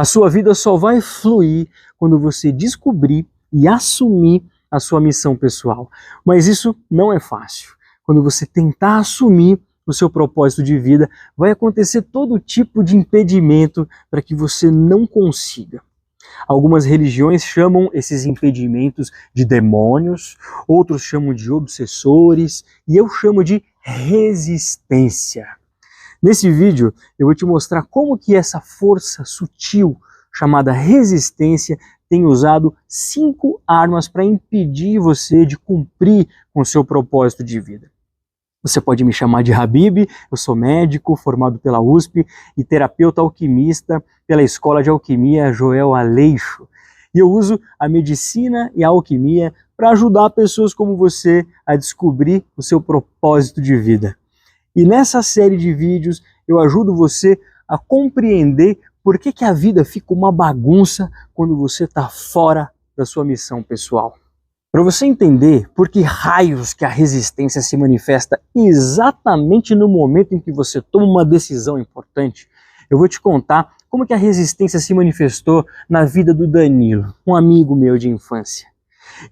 A sua vida só vai fluir quando você descobrir e assumir a sua missão pessoal. Mas isso não é fácil. Quando você tentar assumir o seu propósito de vida, vai acontecer todo tipo de impedimento para que você não consiga. Algumas religiões chamam esses impedimentos de demônios, outros chamam de obsessores, e eu chamo de resistência. Nesse vídeo eu vou te mostrar como que essa força sutil chamada resistência tem usado 5 armas para impedir você de cumprir com o seu propósito de vida. Você pode me chamar de Habib, eu sou médico formado pela USP e terapeuta alquimista pela Escola de Alquimia Joel Aleixo. E eu uso a medicina e a alquimia para ajudar pessoas como você a descobrir o seu propósito de vida. E nessa série de vídeos eu ajudo você a compreender por que a vida fica uma bagunça quando você está fora da sua missão pessoal. Para você entender por que raios que a resistência se manifesta exatamente no momento em que você toma uma decisão importante, eu vou te contar como que a resistência se manifestou na vida do Danilo, um amigo meu de infância.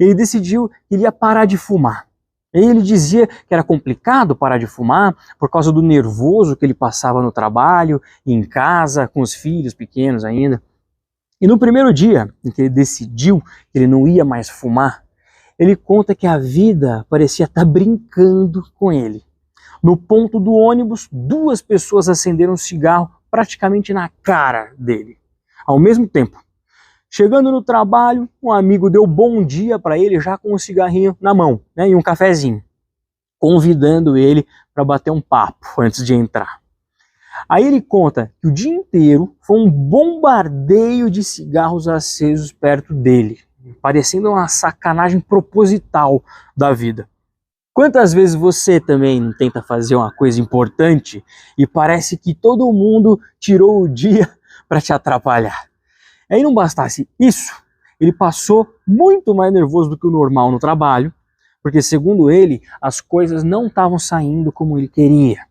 Ele decidiu que ele ia parar de fumar. Ele dizia que era complicado parar de fumar por causa do nervoso que ele passava no trabalho, em casa, com os filhos pequenos ainda. E no primeiro dia em que ele decidiu que ele não ia mais fumar, ele conta que a vida parecia estar brincando com ele. No ponto do ônibus, 2 pessoas acenderam um cigarro praticamente na cara dele, ao mesmo tempo. Chegando no trabalho, um amigo deu bom dia para ele já com um cigarrinho na mão, e um cafezinho, convidando ele para bater um papo antes de entrar. Aí ele conta que o dia inteiro foi um bombardeio de cigarros acesos perto dele, parecendo uma sacanagem proposital da vida. Quantas vezes você também não tenta fazer uma coisa importante e parece que todo mundo tirou o dia para te atrapalhar? Aí não bastasse isso, ele passou muito mais nervoso do que o normal no trabalho, porque segundo ele, as coisas não estavam saindo como ele queria.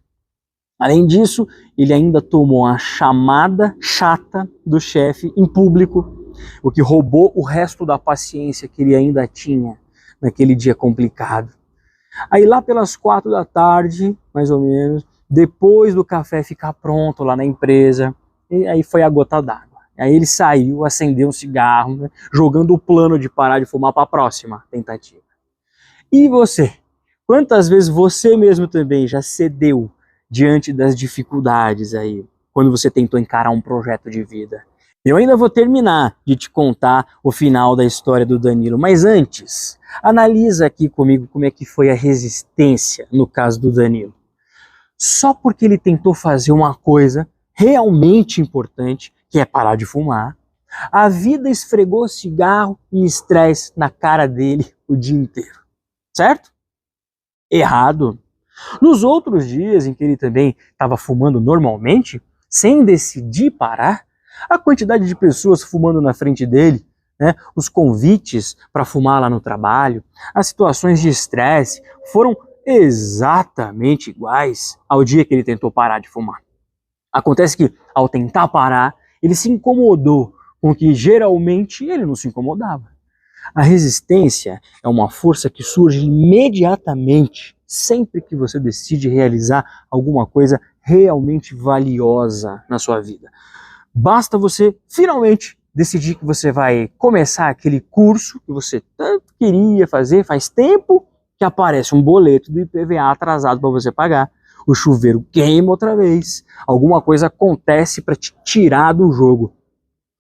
Além disso, ele ainda tomou a chamada chata do chefe em público, o que roubou o resto da paciência que ele ainda tinha naquele dia complicado. Aí lá pelas 4 da tarde, mais ou menos, depois do café ficar pronto lá na empresa, e aí foi a gota d'água. Aí ele saiu, acendeu um cigarro, jogando o plano de parar de fumar para a próxima tentativa. E você? Quantas vezes você mesmo também já cedeu diante das dificuldades aí, quando você tentou encarar um projeto de vida? Eu ainda vou terminar de te contar o final da história do Danilo, mas antes, analisa aqui comigo como é que foi a resistência no caso do Danilo. Só porque ele tentou fazer uma coisa realmente importante, que é parar de fumar, a vida esfregou cigarro e estresse na cara dele o dia inteiro. Certo? Errado. Nos outros dias em que ele também estava fumando normalmente, sem decidir parar, a quantidade de pessoas fumando na frente dele, os convites para fumar lá no trabalho, as situações de estresse foram exatamente iguais ao dia que ele tentou parar de fumar. Acontece que, ao tentar parar, ele se incomodou com o que geralmente ele não se incomodava. A resistência é uma força que surge imediatamente, sempre que você decide realizar alguma coisa realmente valiosa na sua vida. Basta você finalmente decidir que você vai começar aquele curso que você tanto queria fazer, faz tempo que aparece um boleto do IPVA atrasado para você pagar, o chuveiro queima outra vez, alguma coisa acontece para te tirar do jogo.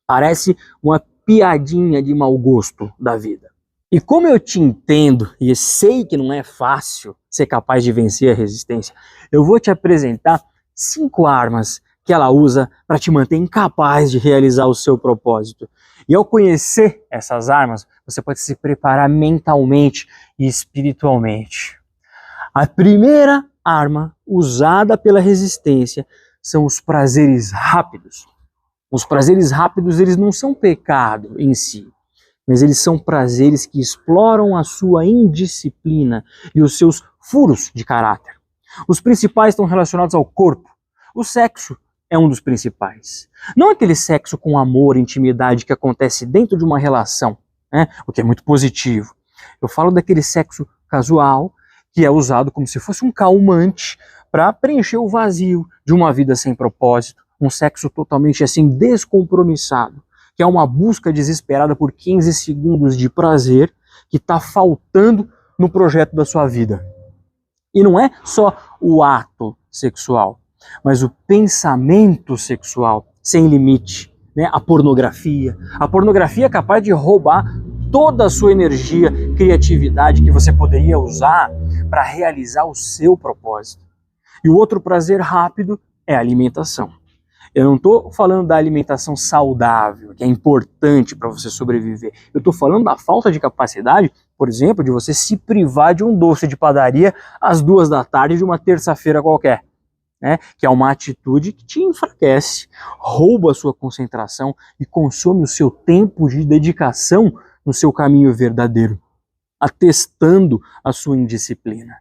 Parece uma piadinha de mau gosto da vida. E como eu te entendo e sei que não é fácil ser capaz de vencer a resistência, eu vou te apresentar 5 armas que ela usa para te manter incapaz de realizar o seu propósito. E ao conhecer essas armas, você pode se preparar mentalmente e espiritualmente. A primeira arma usada pela resistência são os prazeres rápidos. Os prazeres rápidos, eles não são pecado em si, mas eles são prazeres que exploram a sua indisciplina e os seus furos de caráter. Os principais estão relacionados ao corpo. O sexo é um dos principais. Não aquele sexo com amor, intimidade que acontece dentro de uma relação, né? O que é muito positivo. Eu falo daquele sexo casual que é usado como se fosse um calmante para preencher o vazio de uma vida sem propósito, um sexo totalmente assim descompromissado, que é uma busca desesperada por 15 segundos de prazer que está faltando no projeto da sua vida. E não é só o ato sexual, mas o pensamento sexual sem limite, né? A pornografia. A pornografia é capaz de roubar toda a sua energia, criatividade que você poderia usar para realizar o seu propósito. E o outro prazer rápido é a alimentação. Eu não estou falando da alimentação saudável, que é importante para você sobreviver. Eu estou falando da falta de capacidade, por exemplo, de você se privar de um doce de padaria às 2 da tarde de uma terça-feira qualquer, né? Que é uma atitude que te enfraquece, rouba a sua concentração e consome o seu tempo de dedicação no seu caminho verdadeiro, atestando a sua indisciplina.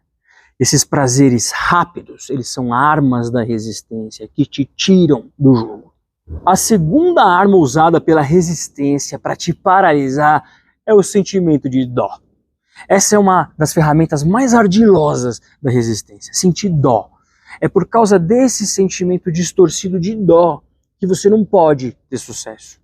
Esses prazeres rápidos, eles são armas da resistência que te tiram do jogo. A segunda arma usada pela resistência para te paralisar é o sentimento de dó. Essa é uma das ferramentas mais ardilosas da resistência, sentir dó. É por causa desse sentimento distorcido de dó que você não pode ter sucesso.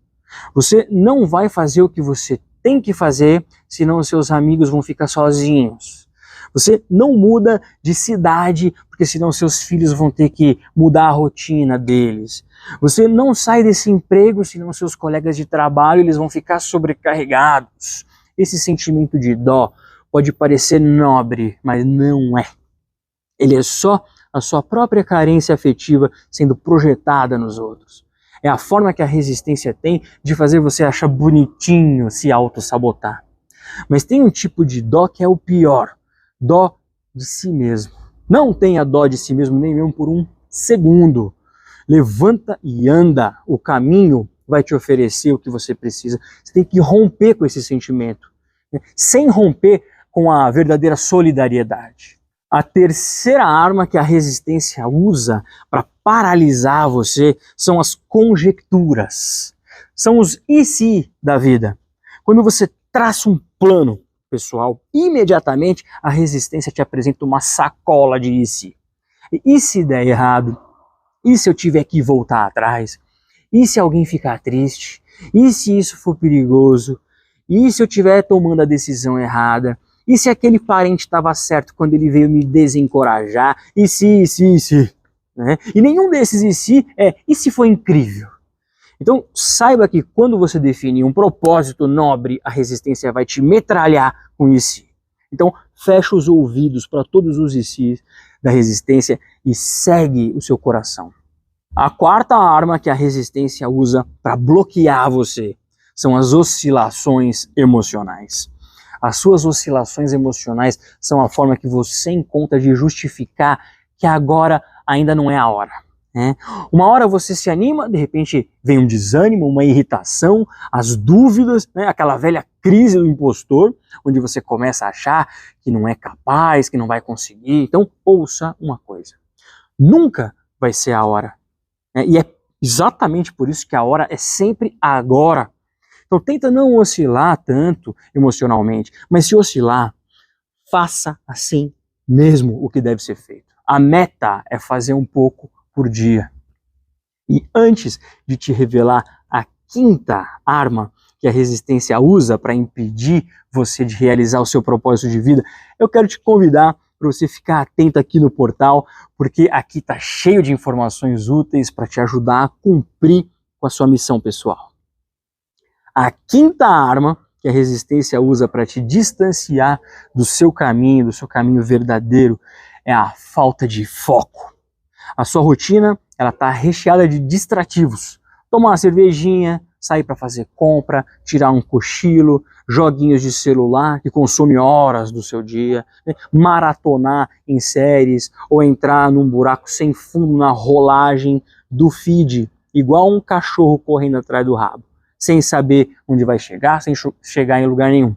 Você não vai fazer o que você tem que fazer, senão os seus amigos vão ficar sozinhos. Você não muda de cidade, porque senão seus filhos vão ter que mudar a rotina deles. Você não sai desse emprego, senão seus colegas de trabalho eles vão ficar sobrecarregados. Esse sentimento de dó pode parecer nobre, mas não é. Ele é só a sua própria carência afetiva sendo projetada nos outros. É a forma que a resistência tem de fazer você achar bonitinho se auto-sabotar. Mas tem um tipo de dó que é o pior. Dó de si mesmo. Não tenha dó de si mesmo nem mesmo por um segundo. Levanta e anda. O caminho vai te oferecer o que você precisa. Você tem que romper com esse sentimento, né? Sem romper com a verdadeira solidariedade. A terceira arma que a resistência usa para paralisar você são as conjecturas. São os e se da vida. Quando você traça um plano pessoal, imediatamente a resistência te apresenta uma sacola de e se. E se der errado? E se eu tiver que voltar atrás? E se alguém ficar triste? E se isso for perigoso? E se eu estiver tomando a decisão errada? E se aquele parente estava certo quando ele veio me desencorajar? E se? Né? E nenhum desses e se foi incrível? Então, saiba que quando você define um propósito nobre, a resistência vai te metralhar com isso. Então, fecha os ouvidos para todos os ICs da resistência e segue o seu coração. A quarta arma que a resistência usa para bloquear você são as oscilações emocionais. As suas oscilações emocionais são a forma que você encontra de justificar que agora ainda não é a hora. Uma hora você se anima, de repente vem um desânimo, uma irritação, as dúvidas, aquela velha crise do impostor, onde você começa a achar que não é capaz, que não vai conseguir. Então, ouça uma coisa. Nunca vai ser a hora. E é exatamente por isso que a hora é sempre agora. Então, tenta não oscilar tanto emocionalmente, mas se oscilar, faça assim mesmo o que deve ser feito. A meta é fazer um pouco por dia. E antes de te revelar a quinta arma que a resistência usa para impedir você de realizar o seu propósito de vida, eu quero te convidar para você ficar atento aqui no portal, porque aqui está cheio de informações úteis para te ajudar a cumprir com a sua missão pessoal. A quinta arma que a resistência usa para te distanciar do seu caminho verdadeiro, é a falta de foco. A sua rotina, ela está recheada de distrativos. Tomar uma cervejinha, sair para fazer compra, tirar um cochilo, joguinhos de celular que consomem horas do seu dia, maratonar em séries ou entrar num buraco sem fundo na rolagem do feed, igual um cachorro correndo atrás do rabo, sem saber onde vai chegar, sem chegar em lugar nenhum.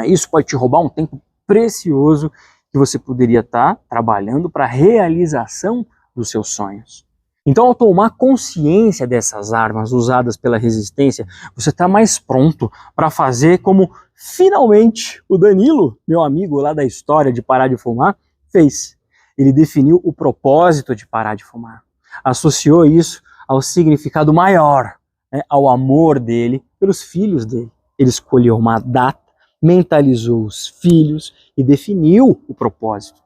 Isso pode te roubar um tempo precioso que você poderia estar trabalhando para a realização dos seus sonhos. Então, ao tomar consciência dessas armas usadas pela resistência, você está mais pronto para fazer como finalmente o Danilo, meu amigo lá da história de parar de fumar, fez. Ele definiu o propósito de parar de fumar. Associou isso ao significado maior, né, ao amor dele pelos filhos dele. Ele escolheu uma data, mentalizou os filhos e definiu o propósito.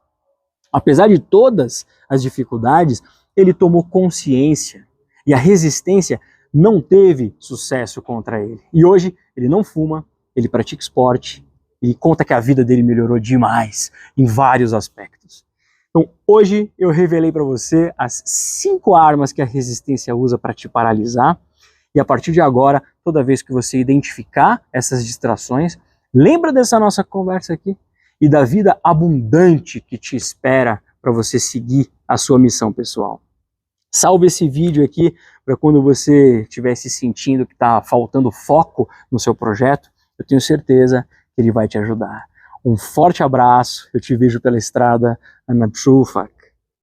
Apesar de todas as dificuldades, ele tomou consciência e a resistência não teve sucesso contra ele. E hoje ele não fuma, ele pratica esporte e conta que a vida dele melhorou demais em vários aspectos. Então hoje eu revelei para você as 5 armas que a resistência usa para te paralisar e a partir de agora, toda vez que você identificar essas distrações, lembra dessa nossa conversa aqui e da vida abundante que te espera para você seguir a sua missão pessoal. Salve esse vídeo aqui para quando você estiver se sentindo que está faltando foco no seu projeto, eu tenho certeza que ele vai te ajudar. Um forte abraço, eu te vejo pela estrada, Ana Pschufak.